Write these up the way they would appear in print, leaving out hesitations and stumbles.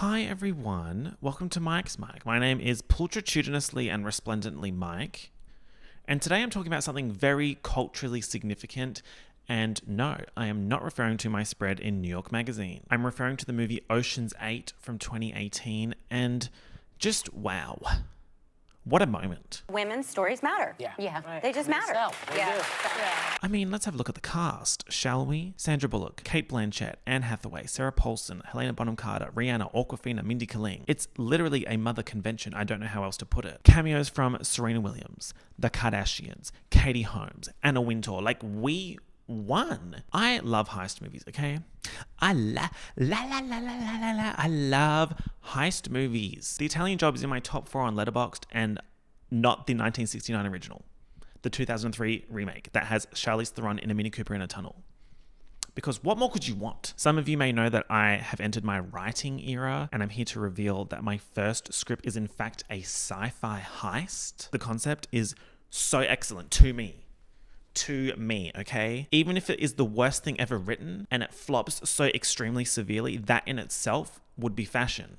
Hi everyone, welcome to Mike's Mike. My name is pulchritudinously and resplendently Mike, and today I'm talking about something very culturally significant, and no, I am not referring to my spread in New York Magazine. I'm referring to the movie Ocean's 8 from 2018, and just wow. What a moment. Women's stories matter. Yeah. Right. They just matter. Yeah. I mean, let's have a look at the cast, shall we? Sandra Bullock, Kate Blanchett, Anne Hathaway, Sarah Paulson, Helena Bonham Carter, Rihanna, Awkwafina, Mindy Kaling. It's literally a mother convention. I don't know how else to put it. Cameos from Serena Williams, The Kardashians, Katie Holmes, Anna Wintour. Like, we won. I love heist movies, okay? I love heist movies. The Italian Job is in my top 4 on Letterboxd, and not the 1969 original. The 2003 remake that has Charlize Theron in a Mini Cooper in a tunnel. Because what more could you want? Some of you may know that I have entered my writing era, and I'm here to reveal that my first script is in fact a sci-fi heist. The concept is so excellent to me, okay? Even if it is the worst thing ever written and it flops so extremely severely, that in itself would be fashion.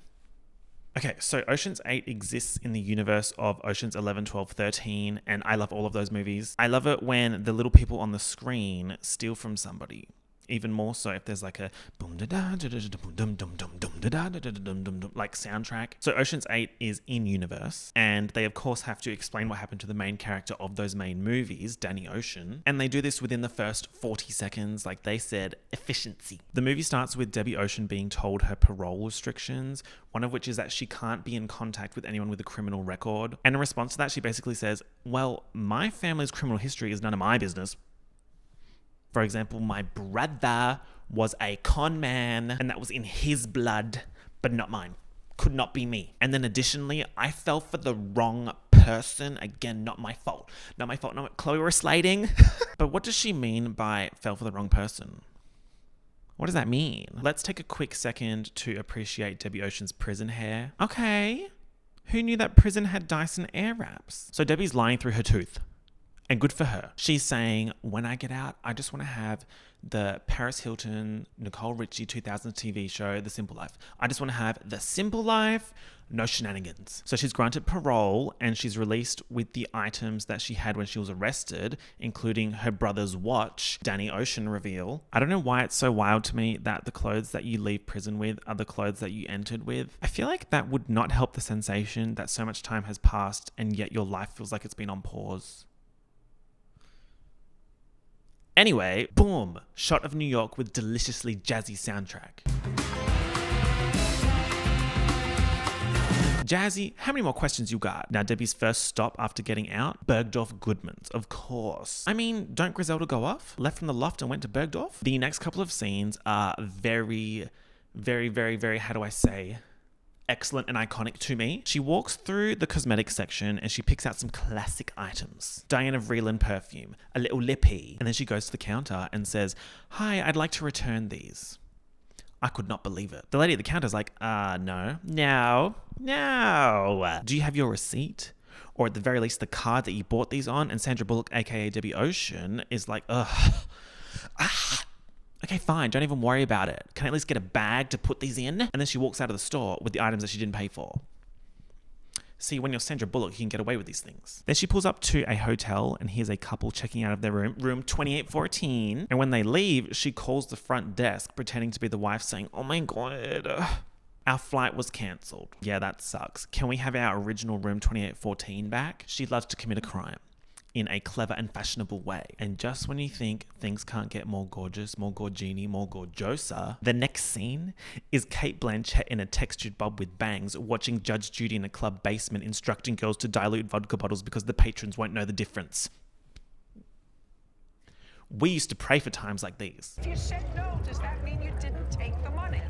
Okay, so Ocean's 8 exists in the universe of Ocean's 11, 12, 13, and I love all of those movies. I love it when the little people on the screen steal from somebody. Even more so if there's like a boom da da da da da boom dum dum dum dum da da da da dum dum dum like soundtrack. So Ocean's 8 is in universe, and they of course have to explain what happened to the main character of those main movies, Danny Ocean, and they do this within the first 40 seconds. Like they said, efficiency. The movie starts with Debbie Ocean being told her parole restrictions, one of which is that she can't be in contact with anyone with a criminal record. And in response to that, she basically says, well, my family's criminal history is none of my business. For example, my brother was a con man and that was in his blood, but not mine. Could not be me. And then additionally, I fell for the wrong person. Again, not my fault. Not my fault. Not Chloe, we're slating. But what does she mean by fell for the wrong person? What does that mean? Let's take a quick second to appreciate Debbie Ocean's prison hair. Okay. Who knew that prison had Dyson Airwraps? So Debbie's lying through her tooth. And good for her. She's saying, when I get out, I just want to have the Paris Hilton, Nicole Richie 2000 TV show, The Simple Life. I just want to have the simple life, no shenanigans. So she's granted parole and she's released with the items that she had when she was arrested, including her brother's watch, Danny Ocean reveal. I don't know why it's so wild to me that the clothes that you leave prison with are the clothes that you entered with. I feel like that would not help the sensation that so much time has passed and yet your life feels like it's been on pause. Anyway, boom, shot of New York with deliciously jazzy soundtrack. Jazzy, how many more questions you got? Now, Debbie's first stop after getting out, Bergdorf Goodman's, of course. I mean, don't Griselda go off? Left from the loft and went to Bergdorf? The next couple of scenes are very, how do I say, excellent and iconic to me. She walks through the cosmetics section and she picks out some classic items. Diana Vreeland perfume, a little lippy, and then she goes to the counter and says, hi, I'd like to return these. I could not believe it. The lady at the counter's like, no. Do you have your receipt? Or at the very least, the card that you bought these on? And Sandra Bullock, aka Debbie Ocean, is like, okay, fine, don't even worry about it. Can I at least get a bag to put these in? And then she walks out of the store with the items that she didn't pay for. See, when you're Sandra Bullock, you can get away with these things. Then she pulls up to a hotel and here's a couple checking out of their room 2814. And when they leave, she calls the front desk pretending to be the wife saying, oh my God, our flight was cancelled. Yeah, that sucks. Can we have our original room 2814 back? She loves to commit a crime in a clever and fashionable way. And just when you think things can't get more gorgeous, more gorgini, more gorgiosa, the next scene is Kate Blanchett in a textured bob with bangs watching Judge Judy in a club basement instructing girls to dilute vodka bottles because the patrons won't know the difference. We used to pray for times like these. If you said no, does that mean you didn't take the money?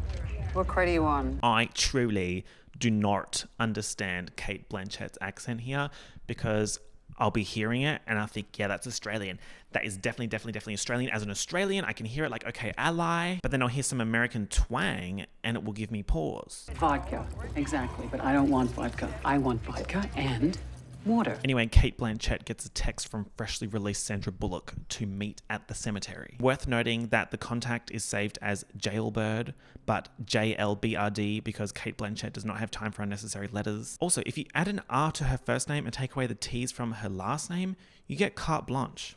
What credit are you on? I truly do not understand Kate Blanchett's accent here because I'll be hearing it and I think, yeah, that's Australian. That is definitely Australian. As an Australian, I can hear it like, okay, ally, but then I'll hear some American twang and it will give me pause. Vodka, exactly, but I don't want vodka. I want vodka and Water. Anyway, Cate Blanchett gets a text from freshly released Sandra Bullock to meet at the cemetery. Worth noting that the contact is saved as Jailbird, but JLBRD because Cate Blanchett does not have time for unnecessary letters. Also, if you add an R to her first name and take away the T's from her last name, you get carte blanche.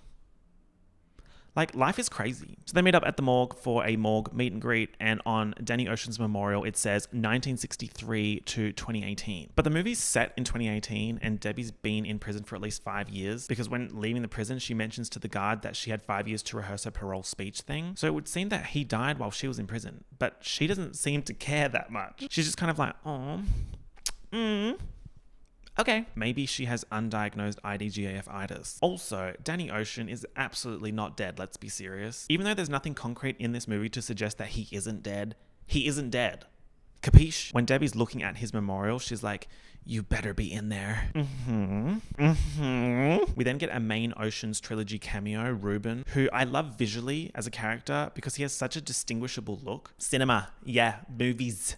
Like, life is crazy. So they meet up at the morgue for a morgue meet and greet, and on Danny Ocean's memorial, it says 1963 to 2018. But the movie's set in 2018, and Debbie's been in prison for at least 5 years, because when leaving the prison, she mentions to the guard that she had 5 years to rehearse her parole speech thing. So it would seem that he died while she was in prison, but she doesn't seem to care that much. She's just kind of like, oh, okay, maybe she has undiagnosed IDGAF-itis. Also, Danny Ocean is absolutely not dead, let's be serious. Even though there's nothing concrete in this movie to suggest that he isn't dead, he isn't dead. Capiche? When Debbie's looking at his memorial, she's like, you better be in there. We then get a main Ocean's trilogy cameo, Ruben, who I love visually as a character because he has such a distinguishable look. Cinema, yeah, movies.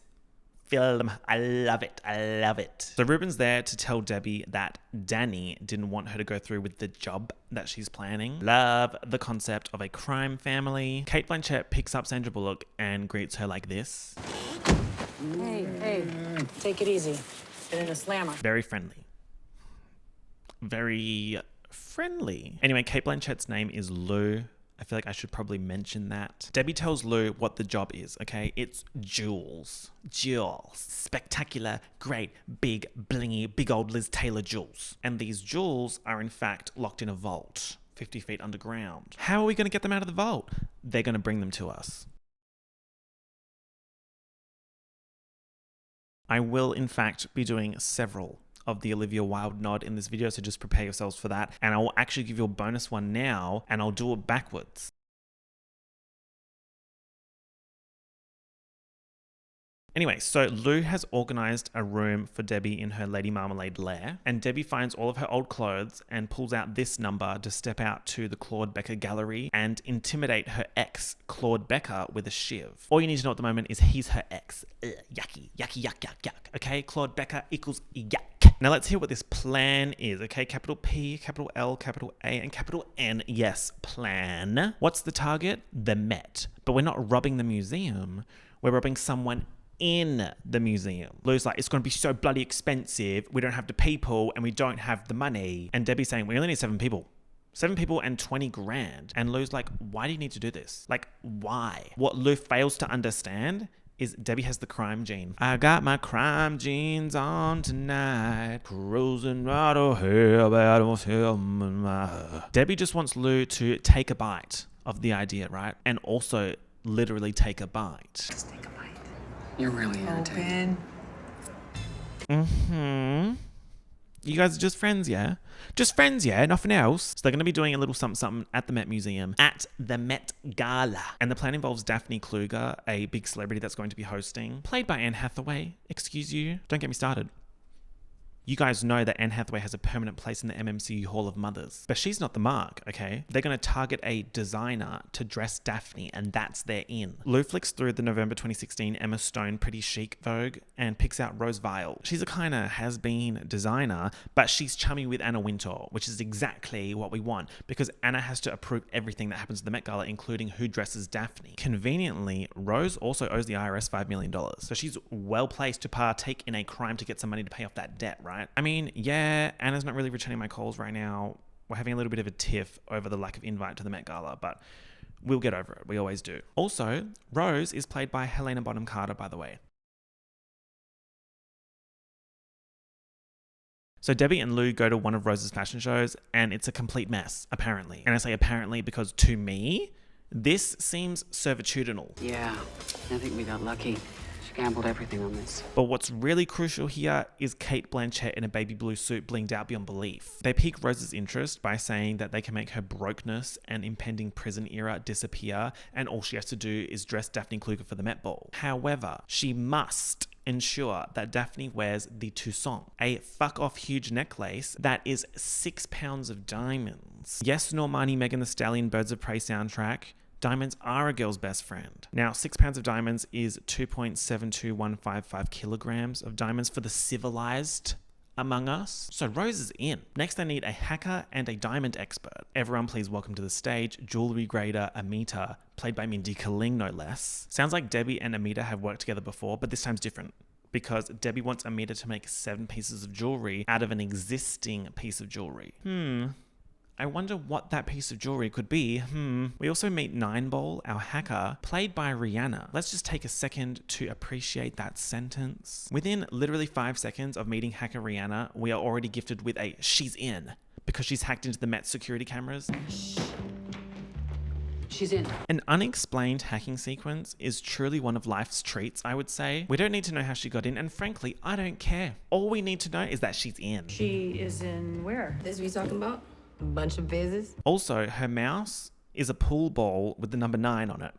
Film. I love it. I love it. So Ruben's there to tell Debbie that Danny didn't want her to go through with the job that she's planning. Love the concept of a crime family. Cate Blanchett picks up Sandra Bullock and greets her like this. Hey, take it easy. Get in a slammer. Very friendly. Very friendly. Anyway, Cate Blanchett's name is Lou. I feel like I should probably mention that. Debbie tells Lou what the job is, okay? It's jewels. Jewels. Spectacular, great, big, blingy, big old Liz Taylor jewels. And these jewels are in fact locked in a vault, 50 feet underground. How are we going to get them out of the vault? They're going to bring them to us. I will in fact be doing several of the Olivia Wilde nod in this video, so just prepare yourselves for that. And I will actually give you a bonus one now, and I'll do it backwards. Anyway, so Lou has organized a room for Debbie in her Lady Marmalade lair, and Debbie finds all of her old clothes and pulls out this number to step out to the Claude Becker gallery and intimidate her ex, Claude Becker, with a shiv. All you need to know at the moment is he's her ex. Yucky, yucky, yuck, yuck, yuck. Okay, Claude Becker equals yuck. Now let's hear what this plan is, okay? Capital P, capital L, capital A, and capital N. Yes, plan. What's the target? The Met. But we're not robbing the museum. We're robbing someone in the museum. Lou's like, it's going to be so bloody expensive. We don't have the people and we don't have the money. And Debbie's saying, we only need 7 people. 7 people and 20 grand. And Lou's like, why do you need to do this? Like, why? What Lou fails to understand is Debbie has the crime gene. I got my crime genes on tonight, cruising right ahead. Debbie just wants Lou to take a bite of the idea, right? And also literally take a bite. Just take a bite. You're really irritating. You guys are just friends, yeah? Just friends, yeah? Nothing else? So they're going to be doing a little something at the Met Museum at the Met Gala. And the plan involves Daphne Kluger, a big celebrity that's going to be hosting, played by Anne Hathaway. Excuse you. Don't get me started. You guys know that Anne Hathaway has a permanent place in the MMCU Hall of Mothers. But she's not the mark, okay? They're going to target a designer to dress Daphne, and that's their in. Lou flicks through the November 2016 Emma Stone Pretty Chic Vogue and picks out Rose Vial. She's a kind of has-been designer, but she's chummy with Anna Wintour, which is exactly what we want, because Anna has to approve everything that happens at the Met Gala, including who dresses Daphne. Conveniently, Rose also owes the IRS $5 million, so she's well placed to partake in a crime to get some money to pay off that debt, right? I mean, yeah, Anna's not really returning my calls right now. We're having a little bit of a tiff over the lack of invite to the Met Gala, but we'll get over it. We always do. Also, Rose is played by Helena Bonham Carter, by the way. So Debbie and Lou go to one of Rose's fashion shows, and it's a complete mess, apparently. And I say apparently because to me, this seems servitudinal. Yeah, I think we got lucky. She gambled everything on this. But what's really crucial here is Cate Blanchett in a baby blue suit blinged out beyond belief. They pique Rose's interest by saying that they can make her brokenness and impending prison era disappear, and all she has to do is dress Daphne Kluger for the Met Ball. However, she must ensure that Daphne wears the Toussaint, a fuck-off huge necklace that is 6 pounds of diamonds. Yes, Normani, Megan Thee Stallion, Birds of Prey soundtrack. Diamonds are a girl's best friend. Now, 6 pounds of diamonds is 2.72155 kilograms of diamonds for the civilized Among Us. So Rose is in. Next, they need a hacker and a diamond expert. Everyone please welcome to the stage jewelry grader Amita, played by Mindy Kaling no less. Sounds like Debbie and Amita have worked together before, but this time's different, because Debbie wants Amita to make 7 pieces of jewelry out of an existing piece of jewelry. I wonder what that piece of jewelry could be. We also meet Nineball, our hacker, played by Rihanna. Let's just take a second to appreciate that sentence. Within literally 5 seconds of meeting hacker Rihanna, we are already gifted with a she's in, because she's hacked into the Met security cameras. She's in. An unexplained hacking sequence is truly one of life's treats, I would say. We don't need to know how she got in, and frankly, I don't care. All we need to know is that she's in. She is in where? This we talking about? A bunch of business? Also, her mouse is a pool ball with the number 9 on it.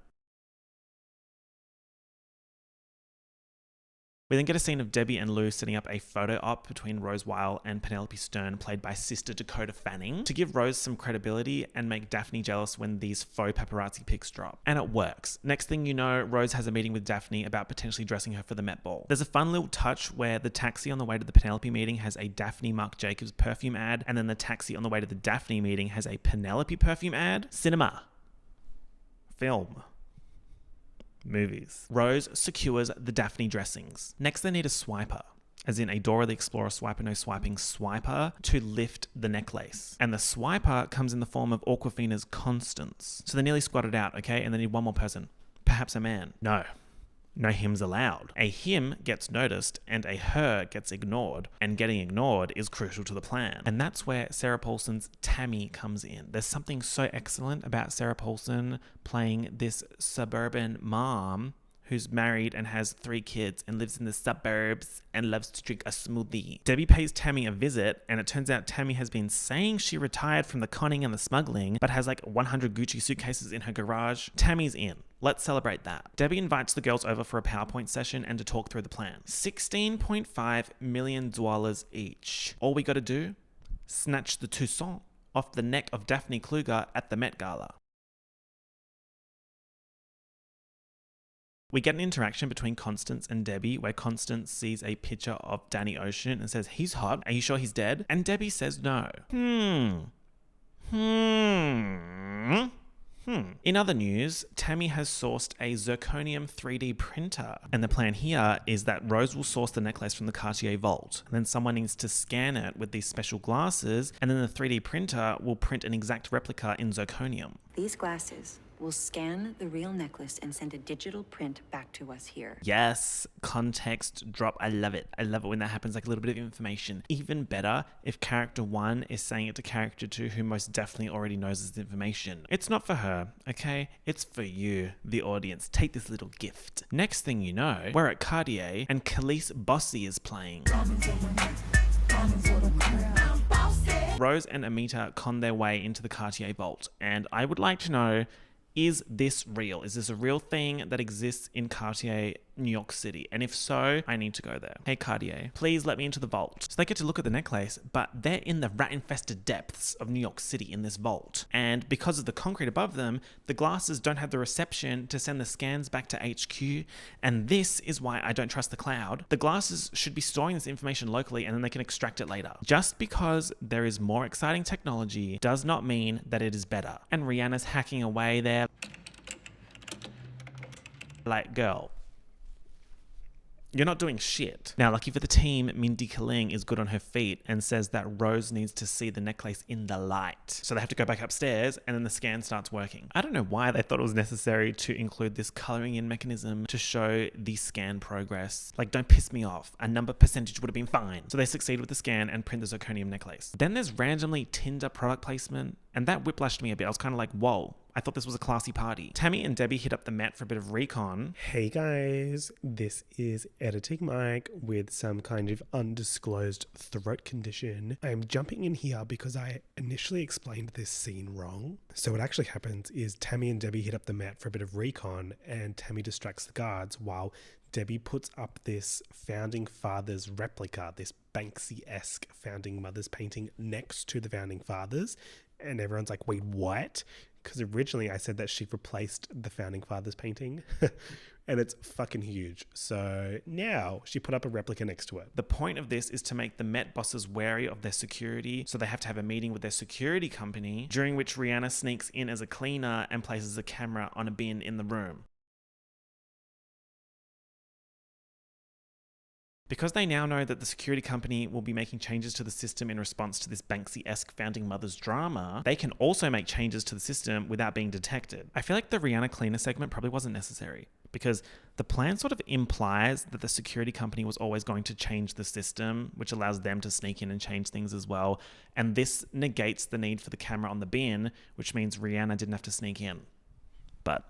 We then get a scene of Debbie and Lou setting up a photo op between Rose Weil and Penelope Stern, played by sister Dakota Fanning, to give Rose some credibility and make Daphne jealous when these faux paparazzi pics drop. And it works. Next thing you know, Rose has a meeting with Daphne about potentially dressing her for the Met Ball. There's a fun little touch where the taxi on the way to the Penelope meeting has a Daphne Marc Jacobs perfume ad, and then the taxi on the way to the Daphne meeting has a Penelope perfume ad. Cinema. Film. Movies. Rose secures the Daphne dressings. Next, they need a swiper, as in a Dora the Explorer swiper no swiping swiper, to lift the necklace. And the swiper comes in the form of Awkwafina's Constance. So they nearly squatted out, okay? And they need one more person. Perhaps a man. No hims allowed. A him gets noticed and a her gets ignored, and getting ignored is crucial to the plan. And that's where Sarah Paulson's Tammy comes in. There's something so excellent about Sarah Paulson playing this suburban mom who's married and has 3 kids and lives in the suburbs and loves to drink a smoothie. Debbie pays Tammy a visit, and it turns out Tammy has been saying she retired from the conning and the smuggling, but has like 100 Gucci suitcases in her garage. Tammy's in. Let's celebrate that. Debbie invites the girls over for a PowerPoint session and to talk through the plan. $16.5 million each. All we gotta do? Snatch the Toussaint off the neck of Daphne Kluger at the Met Gala. We get an interaction between Constance and Debbie, where Constance sees a picture of Danny Ocean and says, "He's hot. Are you sure he's dead?" And Debbie says no. In other news, Tammy has sourced a zirconium 3D printer. And the plan here is that Rose will source the necklace from the Cartier vault. And then someone needs to scan it with these special glasses, and then the 3D printer will print an exact replica in zirconium. These glasses will scan the real necklace and send a digital print back to us here. Yes, context drop. I love it. I love it when that happens, like a little bit of information. Even better if character 1 is saying it to character 2, who most definitely already knows this information. It's not for her, okay? It's for you, the audience. Take this little gift. Next thing you know, we're at Cartier and Khalees Bossy is playing. Rose and Amita con their way into the Cartier vault, and I would like to know, is this real? Is this a real thing that exists in Cartier, New York City? And if so, I need to go there. Hey Cartier, please let me into the vault. So they get to look at the necklace, but they're in the rat-infested depths of New York City in this vault. And because of the concrete above them, the glasses don't have the reception to send the scans back to HQ. And this is why I don't trust the cloud. The glasses should be storing this information locally, and then they can extract it later. Just because there is more exciting technology does not mean that it is better. And Rihanna's hacking away there. Like, girl, you're not doing shit. Now, lucky for the team, Mindy Kaling is good on her feet and says that Rose needs to see the necklace in the light. So they have to go back upstairs, and then the scan starts working. I don't know why they thought it was necessary to include this coloring in mechanism to show the scan progress. Like, don't piss me off. A number percentage would have been fine. So they succeed with the scan and print the zirconium necklace. Then there's randomly Tinder product placement, and that whiplashed me a bit. I was kind of like, whoa. I thought this was a classy party. Tammy and Debbie hit up the Met for a bit of recon. Hey guys, this is Editing Mike with some kind of undisclosed throat condition. I'm jumping in here because I initially explained this scene wrong. So what actually happens is Tammy and Debbie hit up the Met for a bit of recon, and Tammy distracts the guards while Debbie puts up this founding fathers replica, this Banksy-esque founding mothers painting next to the founding fathers. And everyone's like, wait, what? Because originally I said that she replaced the founding fathers painting. and it's fucking huge. So now she put up a replica next to it. The point of this is to make the Met bosses wary of their security, so they have to have a meeting with their security company, during which Rihanna sneaks in as a cleaner and places a camera on a bin in the room. Because they now know that the security company will be making changes to the system in response to this Banksy-esque founding mother's drama, they can also make changes to the system without being detected. I feel like the Rihanna cleaner segment probably wasn't necessary, because the plan sort of implies that the security company was always going to change the system, which allows them to sneak in and change things as well. And this negates the need for the camera on the bin, which means Rihanna didn't have to sneak in. But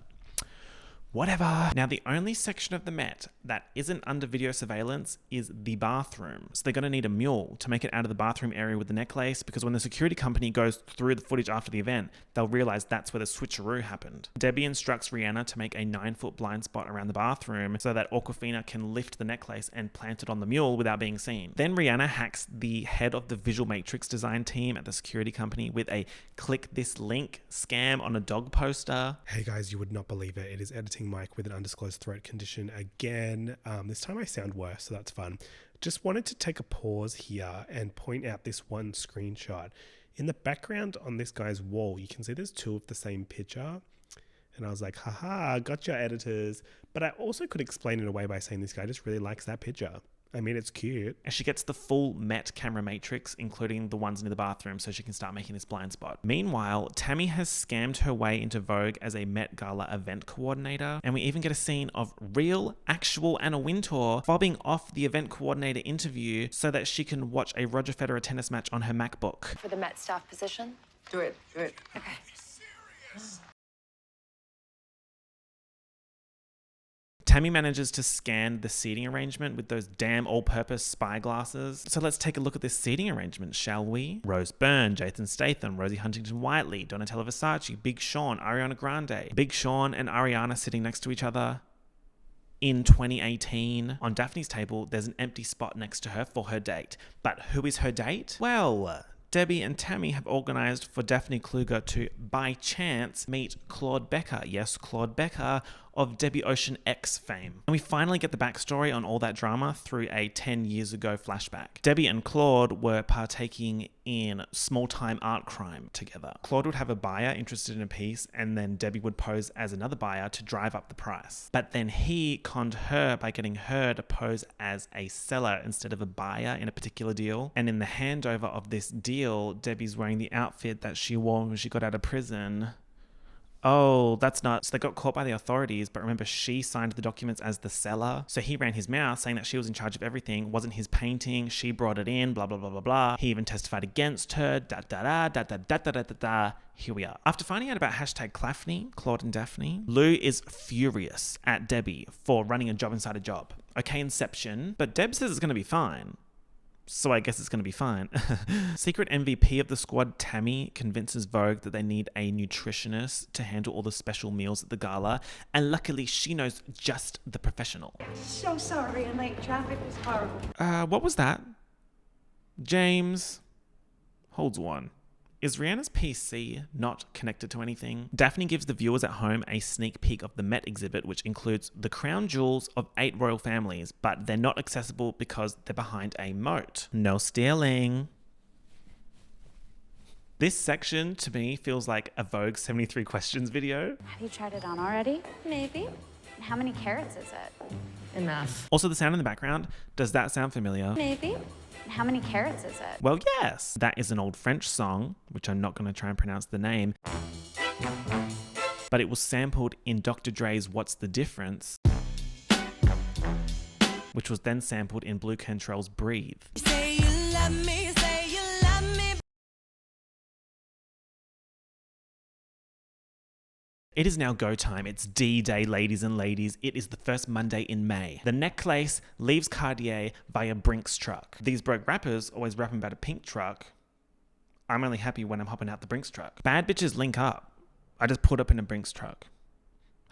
whatever. Now, the only section of the Met that isn't under video surveillance is the bathroom. So they're going to need a mule to make it out of the bathroom area with the necklace, because when the security company goes through the footage after the event, they'll realize that's where the switcheroo happened. Debbie instructs Rihanna to make a 9-foot blind spot around the bathroom so that Awkwafina can lift the necklace and plant it on the mule without being seen. Then Rihanna hacks the head of the visual matrix design team at the security company with a click this link scam on a dog poster. Hey guys, you would not believe it. It is editing Mike with an undisclosed throat condition again. This time I sound worse, so that's fun. Just wanted to take a pause here and point out this one screenshot. In the background on this guy's wall, you can see there's two of the same picture. And I was like, haha, gotcha, editors. But I also could explain it away by saying this guy just really likes that picture. I mean, it's cute. And she gets the full Met camera matrix, including the ones near the bathroom, so she can start making this blind spot. Meanwhile, Tammy has scammed her way into Vogue as a Met Gala event coordinator, and we even get a scene of real, actual Anna Wintour fobbing off the event coordinator interview so that she can watch a Roger Federer tennis match on her MacBook. For the Met staff position? Do it. Okay. Tammy manages to scan the seating arrangement with those damn all-purpose spy glasses. So let's take a look at this seating arrangement, shall we? Rose Byrne, Jason Statham, Rosie Huntington-Whiteley, Donatella Versace, Big Sean, Ariana Grande. Big Sean and Ariana sitting next to each other. In 2018, on Daphne's table, there's an empty spot next to her for her date. But who is her date? Well, Debbie and Tammy have organised for Daphne Kluger to, by chance, meet Claude Becker. Yes, Claude Becker of Debbie Ocean X fame. And we finally get the backstory on all that drama through a 10 years ago flashback. Debbie and Claude were partaking in small-time art crime together. Claude would have a buyer interested in a piece, and then Debbie would pose as another buyer to drive up the price. But then he conned her by getting her to pose as a seller instead of a buyer in a particular deal. And in the handover of this deal, Debbie's wearing the outfit that she wore when she got out of prison. Oh, that's nuts. So they got caught by the authorities, but remember, she signed the documents as the seller. So he ran his mouth saying that she was in charge of everything, wasn't his painting, she brought it in, blah, blah, blah, blah, blah. He even testified against her, da, da, da, da, da, da, da, da, da, da. Here we are. After finding out about hashtag Clafney, Claude and Daphne, Lou is furious at Debbie for running a job inside a job. Okay, Inception, but Deb says it's going to be fine. So I guess it's going to be fine. Secret MVP of the squad, Tammy, convinces Vogue that they need a nutritionist to handle all the special meals at the gala. And luckily, she knows just the professional. So sorry, and late traffic was horrible. What was that? James holds one. Is Rihanna's PC not connected to anything? Daphne gives the viewers at home a sneak peek of the Met exhibit, which includes the crown jewels of 8 royal families, but they're not accessible because they're behind a moat. No stealing. This section, to me, feels like a Vogue 73 Questions video. Have you tried it on already? Maybe. How many carats is it? Enough. Also, the sound in the background, does that sound familiar? Maybe. How many carats is it? Well, yes. That is an old French song, which I'm not going to try and pronounce the name. But it was sampled in Dr. Dre's What's the Difference, which was then sampled in Blue Cantrell's Breathe. Say you love me, say you love me. It is now go time. It's D-Day, ladies and ladies. It is the first Monday in May. The necklace leaves Cartier via Brinks truck. These broke rappers always rapping about a pink truck. I'm only happy when I'm hopping out the Brinks truck. Bad bitches link up. I just pulled up in a Brinks truck.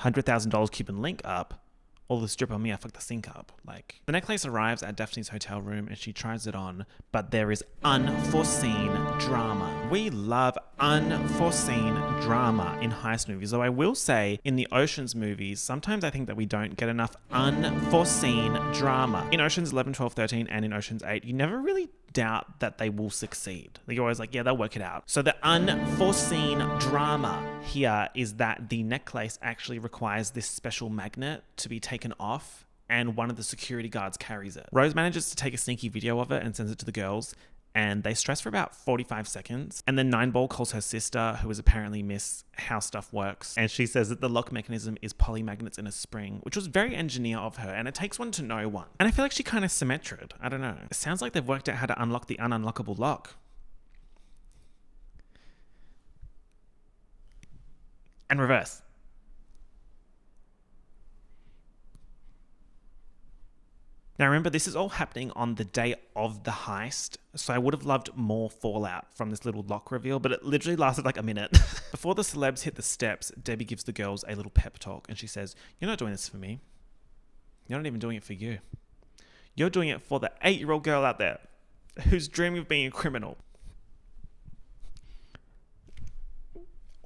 $100,000 Cuban link up. all this drip on me, I fucked the sink up. Like, the necklace arrives at Daphne's hotel room and she tries it on, but there is unforeseen drama. We love unforeseen drama in heist movies. Though I will say, in the Oceans movies, sometimes I think that we don't get enough unforeseen drama. In Oceans 11, 12, 13, and in Oceans 8, you never really doubt that they will succeed. You're always like, yeah, they'll work it out. So the unforeseen drama here is that the necklace actually requires this special magnet to be taken off, and one of the security guards carries it. Rose manages to take a sneaky video of it and sends it to the girls, and they stress for about 45 seconds. And then Nineball calls her sister, who is apparently Miss How Stuff Works, and she says that the lock mechanism is polymagnets in a spring, which was very engineer of her, and it takes one to know one. And I feel like she kind of symmetred. I don't know. It sounds like they've worked out how to unlock the ununlockable lock. And reverse. Now remember, this is all happening on the day of the heist, so I would have loved more fallout from this little lock reveal, but it literally lasted like a minute. Before the celebs hit the steps, Debbie gives the girls a little pep talk, and she says, "You're not doing this for me. You're not even doing it for you. You're doing it for the 8-year-old girl out there who's dreaming of being a criminal."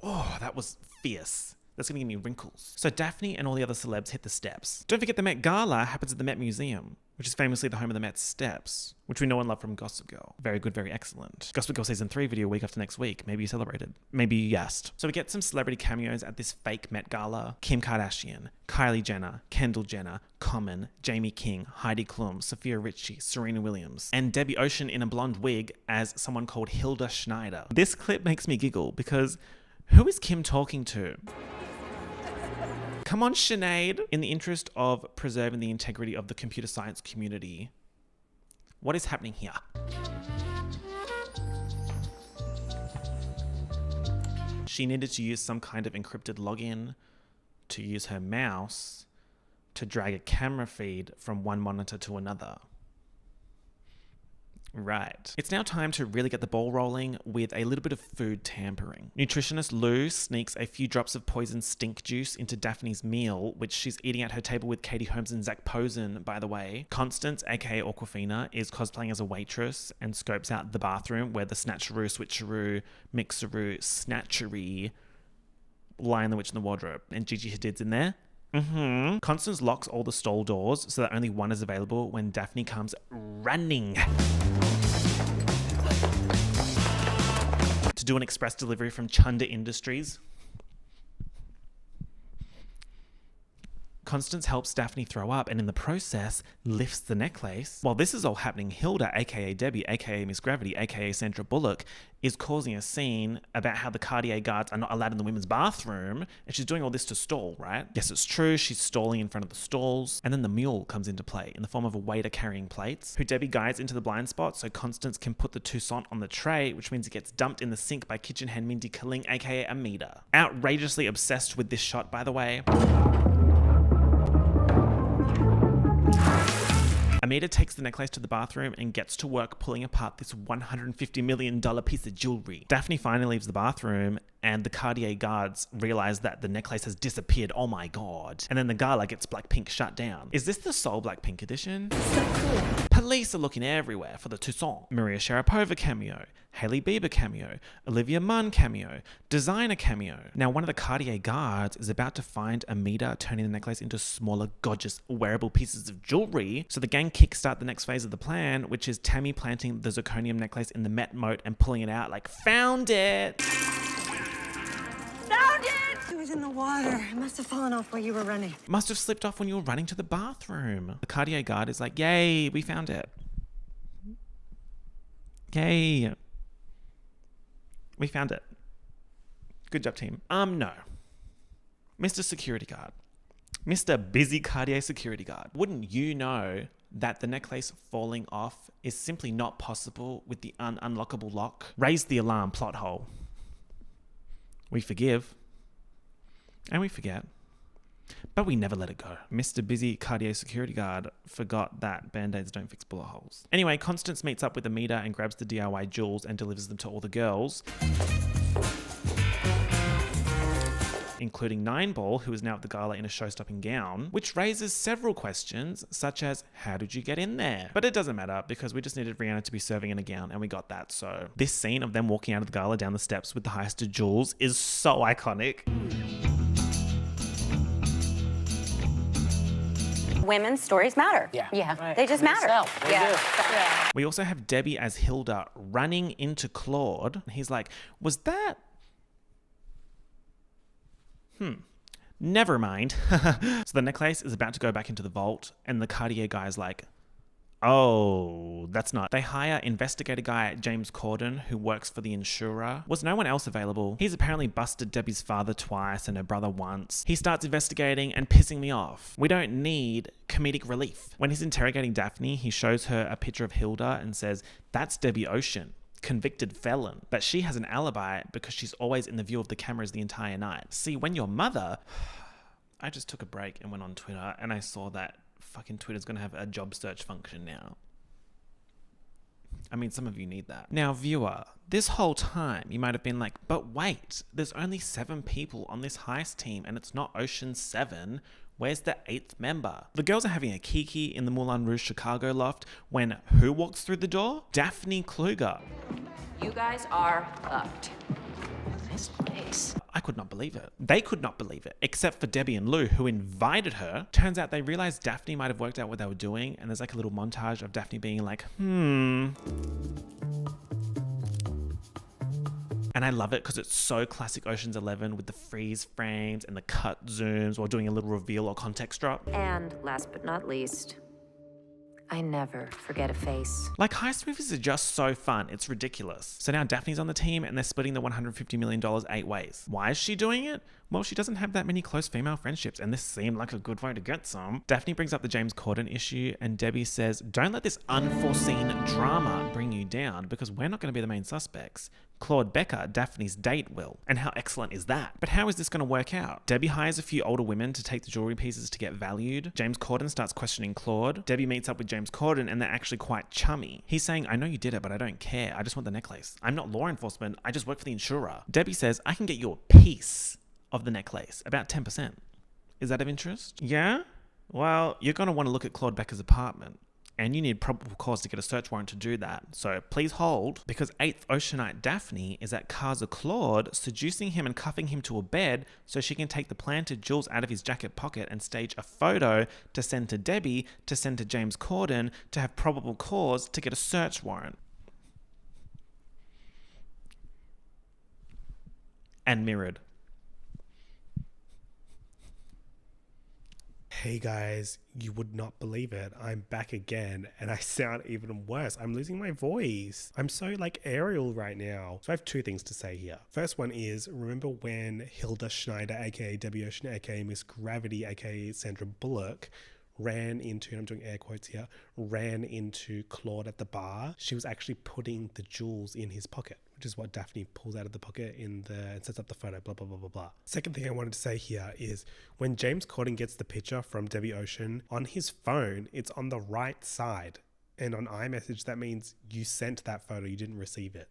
Oh, that was fierce. That's going to give me wrinkles. So Daphne and all the other celebs hit the steps. Don't forget the Met Gala happens at the Met Museum, which is famously the home of the Met Steps, which we know and love from Gossip Girl. Very good, very excellent. Gossip Girl Season 3 video week after next week. Maybe you celebrated. Maybe you yassed. So we get some celebrity cameos at this fake Met Gala. Kim Kardashian, Kylie Jenner, Kendall Jenner, Common, Jamie King, Heidi Klum, Sophia Richie, Serena Williams, and Debbie Ocean in a blonde wig as someone called Hilda Schneider. This clip makes me giggle because who is Kim talking to? Come on, Sinead. In the interest of preserving the integrity of the computer science community, what is happening here? She needed to use some kind of encrypted login to use her mouse to drag a camera feed from one monitor to another. Right. It's now time to really get the ball rolling with a little bit of food tampering. Nutritionist Lou sneaks a few drops of poison stink juice into Daphne's meal, which she's eating at her table with Katie Holmes and Zach Posen, by the way. Constance, aka Awkwafina, is cosplaying as a waitress and scopes out the bathroom where the snatcheroo, switcheroo, mixeroo, snatchery Lion the Witch in the Wardrobe. And Gigi Hadid's in there. Constance locks all the stall doors so that only one is available when Daphne comes running to do an express delivery from Chunda Industries. Constance helps Daphne throw up and in the process lifts the necklace. While this is all happening, Hilda, aka Debbie, aka Miss Gravity, aka Sandra Bullock, is causing a scene about how the Cartier guards are not allowed in the women's bathroom, and she's doing all this to stall, right? Yes, it's true, she's stalling in front of the stalls, and then the mule comes into play in the form of a waiter carrying plates, who Debbie guides into the blind spot so Constance can put the Toussaint on the tray, which means it gets dumped in the sink by kitchen hand Mindy Kaling, aka Amita. Outrageously obsessed with this shot, by the way. Amita takes the necklace to the bathroom and gets to work pulling apart this $150 million piece of jewelry. Daphne finally leaves the bathroom and the Cartier guards realize that the necklace has disappeared. Oh my god. And then the gala gets Blackpink shut down. Is this the sole Blackpink edition? So cool. Police are looking everywhere for the Toussaint. Maria Sharapova cameo, Hailey Bieber cameo, Olivia Munn cameo, designer cameo. Now one of the Cartier guards is about to find Amita turning the necklace into smaller, gorgeous, wearable pieces of jewelry. So the gang kickstart the next phase of the plan, which is Tammy planting the zirconium necklace in the Met moat and pulling it out like, found it! Found it! It was in the water. It must have fallen off while you were running. Must have slipped off when you were running to the bathroom. The Cartier guard is like, yay, we found it. Yay. We found it. Good job, team. No. Mr. Security Guard. Mr. Busy Cartier Security Guard. Wouldn't you know that the necklace falling off is simply not possible with the unlockable lock? Raise the alarm, plot hole. We forgive. And we forget. But we never let it go. Mr. Busy Cartier Security Guard forgot that Band-Aids don't fix bullet holes. Anyway, Constance meets up with Amita and grabs the DIY jewels and delivers them to all the girls. including Nine Ball, who is now at the gala in a show-stopping gown, which raises several questions, such as, how did you get in there? But it doesn't matter, because we just needed Rihanna to be serving in a gown, and we got that, so. This scene of them walking out of the gala down the steps with the heisted jewels is so iconic. Women's stories matter. Yeah. Right. They just matter. Yeah. We also have Debbie as Hilda running into Claude. He's like, was that... Never mind. So the necklace is about to go back into the vault, and the Cartier guy is like, oh, that's not. They hire investigator guy James Corden, who works for the insurer. Was no one else available? He's apparently busted Debbie's father twice and her brother once. He starts investigating and pissing me off. We don't need comedic relief. When he's interrogating Daphne, he shows her a picture of Hilda and says, that's Debbie Ocean, convicted felon. But she has an alibi because she's always in the view of the cameras the entire night. See, when your mother... I just took a break and went on Twitter, and I saw that fucking Twitter's gonna have a job search function now. I mean, some of you need that. Now, viewer, this whole time you might have been like, but wait, there's only 7 people on this heist team and it's not Ocean 7. Where's the 8th member? The girls are having a kiki in the Moulin Rouge Chicago loft when who walks through the door? Daphne Kluger. You guys are fucked. Nice place. I could not believe it. They could not believe it, except for Debbie and Lou, who invited her. Turns out they realized Daphne might have worked out what they were doing, and there's like a little montage of Daphne being like, And I love it because it's so classic Ocean's 11 with the freeze frames and the cut zooms while doing a little reveal or context drop. And last but not least, I never forget a face. Like, heist movies are just so fun. It's ridiculous. So now Daphne's on the team and they're splitting the $150 million 8 ways. Why is she doing it? Well, she doesn't have that many close female friendships, and this seemed like a good way to get some. Daphne brings up the James Corden issue, and Debbie says, don't let this unforeseen drama bring you down, because we're not going to be the main suspects. Claude Becker, Daphne's date, will. And how excellent is that? But how is this going to work out? Debbie hires a few older women to take the jewelry pieces to get valued. James Corden starts questioning Claude. Debbie meets up with James Corden, and they're actually quite chummy. He's saying, I know you did it, but I don't care. I just want the necklace. I'm not law enforcement. I just work for the insurer. Debbie says, I can get you a piece of the necklace, about 10%. Is that of interest? Yeah? Well, you're going to want to look at Claude Becker's apartment, and you need probable cause to get a search warrant to do that. So please hold, because 8th Oceanite Daphne is at Casa Claude, seducing him and cuffing him to a bed so she can take the planted jewels out of his jacket pocket and stage a photo to send to Debbie, to send to James Corden, to have probable cause to get a search warrant. And mirrored. Hey guys, you would not believe it. I'm back again and I sound even worse. I'm losing my voice. I'm so like aerial right now. So I have 2 things to say here. First one is, remember when Hilda Schneider, aka Debbie Ocean, aka Miss Gravity, aka Sandra Bullock, ran into, and I'm doing air quotes here, ran into Claude at the bar? She was actually putting the jewels in his pocket, which is what Daphne pulls out of the pocket and sets up the photo, blah, blah, blah, blah, blah. Second thing I wanted to say here is when James Corden gets the picture from Debbie Ocean, on his phone, it's on the right side. And on iMessage, that means you sent that photo, you didn't receive it.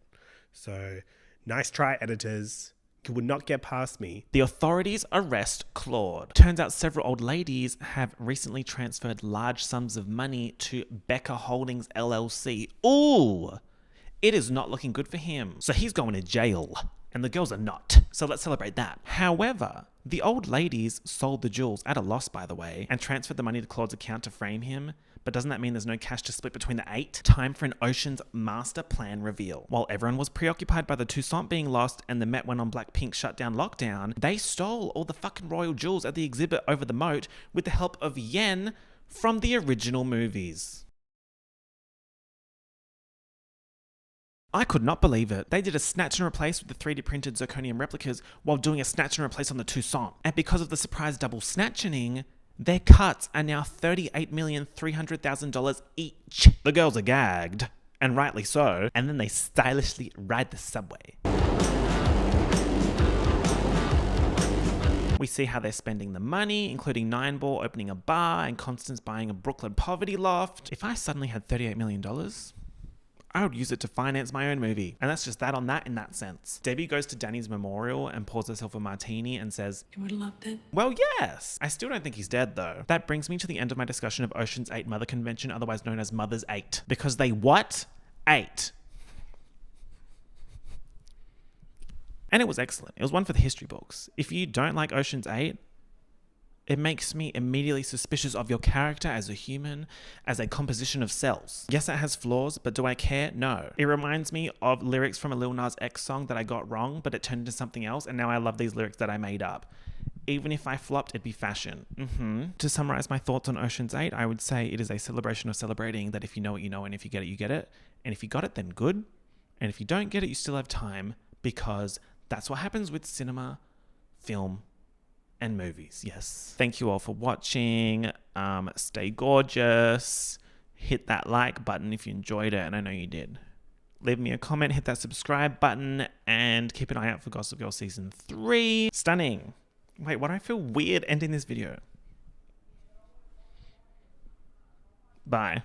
So nice try, editors. You would not get past me. The authorities arrest Claude. Turns out several old ladies have recently transferred large sums of money to Becker Holdings LLC. Ooh! It is not looking good for him. So he's going to jail. And the girls are not. So let's celebrate that. However, the old ladies sold the jewels at a loss, by the way, and transferred the money to Claude's account to frame him. But doesn't that mean there's no cash to split between the 8? Time for an Ocean's master plan reveal. While everyone was preoccupied by the Toussaint being lost and the Met went on Blackpink shutdown lockdown, they stole all the fucking royal jewels at the exhibit over the moat with the help of yen from the original movies. I could not believe it. They did a snatch and replace with the 3D printed zirconium replicas while doing a snatch and replace on the Toussaint. And because of the surprise double snatching, their cuts are now $38,300,000 each. The girls are gagged, and rightly so, and then they stylishly ride the subway. We see how they're spending the money, including Nine Ball opening a bar and Constance buying a Brooklyn poverty loft. If I suddenly had $38 million, I would use it to finance my own movie. And that's just that on that in that sense. Debbie goes to Danny's memorial and pours herself a martini and says, You would have loved it. well, yes. I still don't think he's dead though. That brings me to the end of my discussion of Ocean's 8 Mother Convention, otherwise known as Mother's 8. Because they what? Ate. And it was excellent. It was one for the history books. If you don't like Ocean's 8, it makes me immediately suspicious of your character as a human, as a composition of cells. Yes, it has flaws, but do I care? No. It reminds me of lyrics from a Lil Nas X song that I got wrong, but it turned into something else, and now I love these lyrics that I made up. Even if I flopped, it'd be fashion. To summarize my thoughts on Ocean's 8, I would say it is a celebration of celebrating that if you know it, you know, and if you get it, you get it. And if you got it, then good. And if you don't get it, you still have time, because that's what happens with cinema, film, and movies. Yes. Thank you all for watching. Stay gorgeous. Hit that like button if you enjoyed it, and I know you did. Leave me a comment, hit that subscribe button, and keep an eye out for Gossip Girl Season 3. Stunning. Wait, why do I feel weird ending this video? Bye.